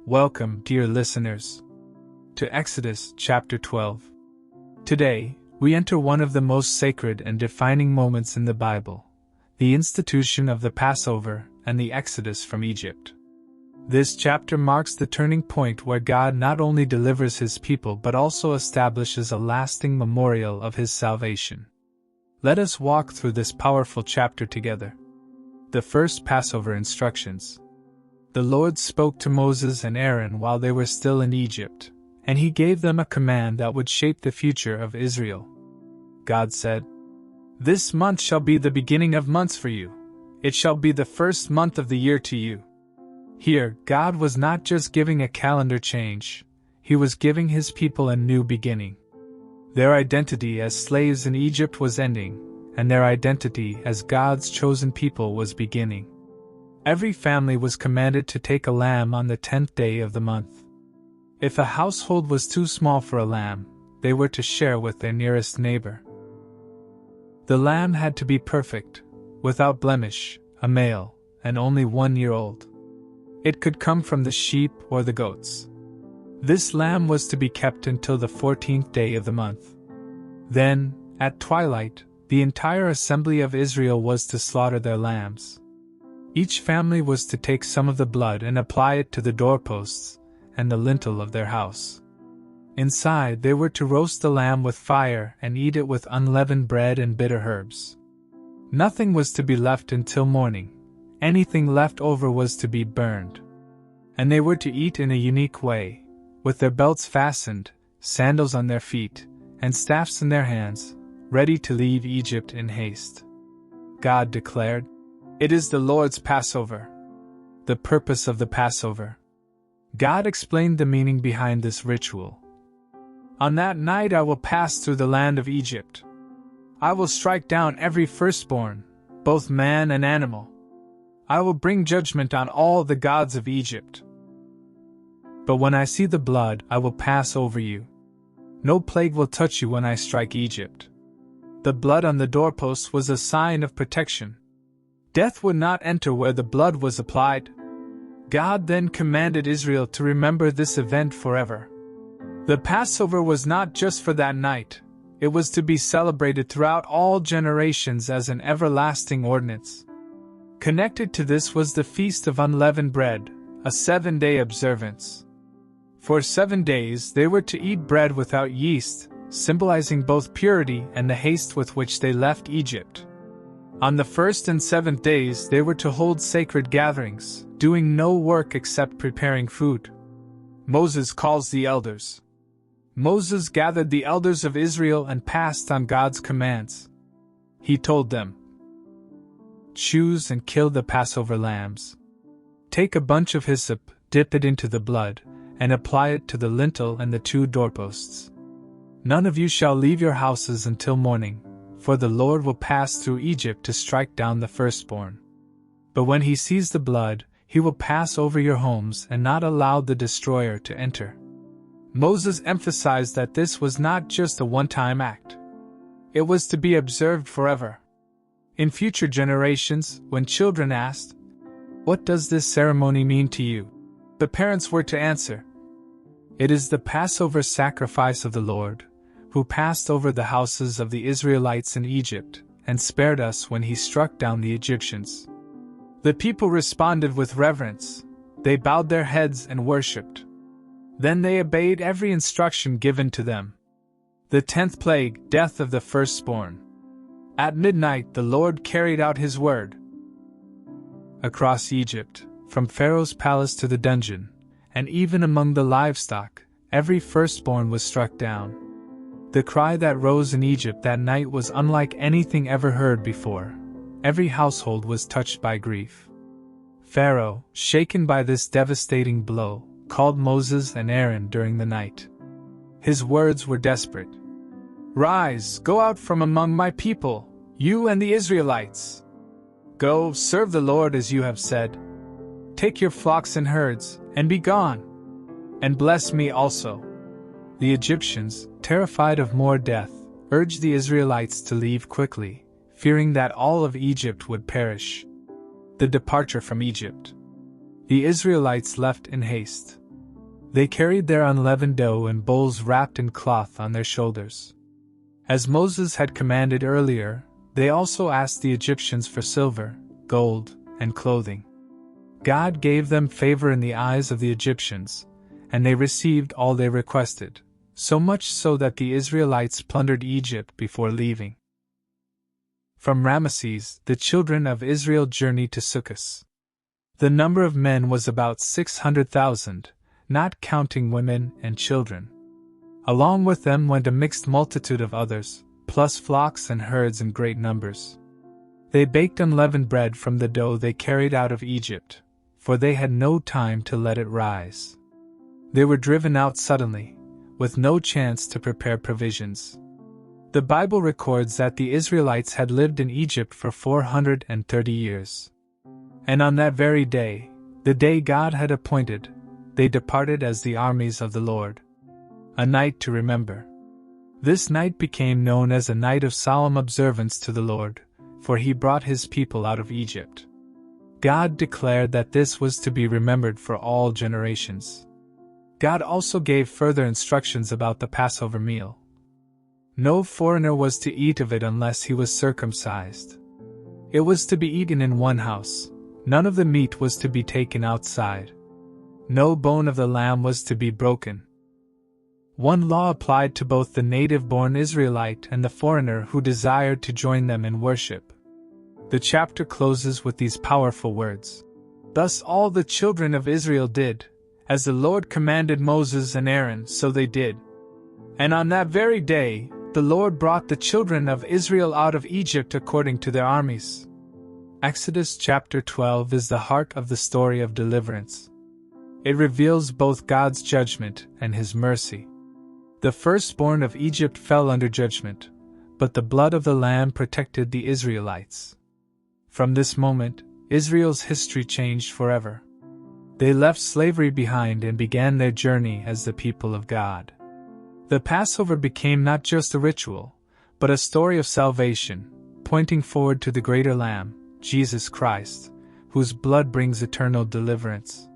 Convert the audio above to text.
Welcome, dear listeners, to Exodus chapter 12. Today, we enter one of the most sacred and defining moments in the Bible, the institution of the Passover and the Exodus from Egypt. This chapter marks the turning point where God not only delivers His people but also establishes a lasting memorial of His salvation. Let us walk through this powerful chapter together. The first Passover instructions. The Lord spoke to Moses and Aaron while they were still in Egypt, and He gave them a command that would shape the future of Israel. God said, "This month shall be the beginning of months for you. It shall be the first month of the year to you." Here, God was not just giving a calendar change, He was giving His people a new beginning. Their identity as slaves in Egypt was ending, and their identity as God's chosen people was beginning. Every family was commanded to take a lamb on the 10th day of the month. If a household was too small for a lamb, they were to share with their nearest neighbor. The lamb had to be perfect, without blemish, a male, and only 1 year old. It could come from the sheep or the goats. This lamb was to be kept until the 14th day of the month. Then, at twilight, the entire assembly of Israel was to slaughter their lambs. Each family was to take some of the blood and apply it to the doorposts and the lintel of their house. Inside, they were to roast the lamb with fire and eat it with unleavened bread and bitter herbs. Nothing was to be left until morning. Anything left over was to be burned. And they were to eat in a unique way, with their belts fastened, sandals on their feet, and staffs in their hands, ready to leave Egypt in haste. God declared, "It is the Lord's Passover." The purpose of the Passover. God explained the meaning behind this ritual. "On that night I will pass through the land of Egypt. I will strike down every firstborn, both man and animal. I will bring judgment on all the gods of Egypt. But when I see the blood, I will pass over you. No plague will touch you when I strike Egypt." The blood on the doorposts was a sign of protection. Death would not enter where the blood was applied. God then commanded Israel to remember this event forever. The Passover was not just for that night, it was to be celebrated throughout all generations as an everlasting ordinance. Connected to this was the Feast of Unleavened Bread, a 7-day observance. For 7 days they were to eat bread without yeast, symbolizing both purity and the haste with which they left Egypt. On the 1st and 7th days they were to hold sacred gatherings, doing no work except preparing food. Moses calls the elders. Moses gathered the elders of Israel and passed on God's commands. He told them, "Choose and kill the Passover lambs. Take a bunch of hyssop, dip it into the blood, and apply it to the lintel and the 2 doorposts. None of you shall leave your houses until morning, for the Lord will pass through Egypt to strike down the firstborn. But when He sees the blood, He will pass over your homes and not allow the destroyer to enter." Moses emphasized that this was not just a one-time act. It was to be observed forever. In future generations, when children asked, "What does this ceremony mean to you?" the parents were to answer, "It is the Passover sacrifice of the Lord, who passed over the houses of the Israelites in Egypt, and spared us when He struck down the Egyptians." The people responded with reverence. They bowed their heads and worshipped. Then they obeyed every instruction given to them. The 10th plague, death of the firstborn. At midnight the Lord carried out His word. Across Egypt, from Pharaoh's palace to the dungeon, and even among the livestock, every firstborn was struck down. The cry that rose in Egypt that night was unlike anything ever heard before. Every household was touched by grief. Pharaoh, shaken by this devastating blow, called Moses and Aaron during the night. His words were desperate. "Rise, go out from among my people, you and the Israelites. Go, serve the Lord as you have said. Take your flocks and herds, and be gone. And bless me also." The Egyptians, terrified of more death, urged the Israelites to leave quickly, fearing that all of Egypt would perish. The departure from Egypt. The Israelites left in haste. They carried their unleavened dough in bowls wrapped in cloth on their shoulders. As Moses had commanded earlier, they also asked the Egyptians for silver, gold, and clothing. God gave them favor in the eyes of the Egyptians, and they received all they requested, so much so that the Israelites plundered Egypt before leaving. From Ramesses, the children of Israel journeyed to Sukkot. The number of men was about 600,000, not counting women and children. Along with them went a mixed multitude of others, plus flocks and herds in great numbers. They baked unleavened bread from the dough they carried out of Egypt, for they had no time to let it rise. They were driven out suddenly, with no chance to prepare provisions. The Bible records that the Israelites had lived in Egypt for 430 years. And on that very day, the day God had appointed, they departed as the armies of the Lord. A night to remember. This night became known as a night of solemn observance to the Lord, for he brought his people out of Egypt. God declared that this was to be remembered for all generations. God also gave further instructions about the Passover meal. No foreigner was to eat of it unless he was circumcised. It was to be eaten in one house. None of the meat was to be taken outside. No bone of the lamb was to be broken. One law applied to both the native-born Israelite and the foreigner who desired to join them in worship. The chapter closes with these powerful words. Thus all the children of Israel did, as the Lord commanded Moses and Aaron, so they did. And on that very day, the Lord brought the children of Israel out of Egypt according to their armies. Exodus chapter 12 is the heart of the story of deliverance. It reveals both God's judgment and His mercy. The firstborn of Egypt fell under judgment, but the blood of the Lamb protected the Israelites. From this moment, Israel's history changed forever. They left slavery behind and began their journey as the people of God. The Passover became not just a ritual, but a story of salvation, pointing forward to the greater Lamb, Jesus Christ, whose blood brings eternal deliverance.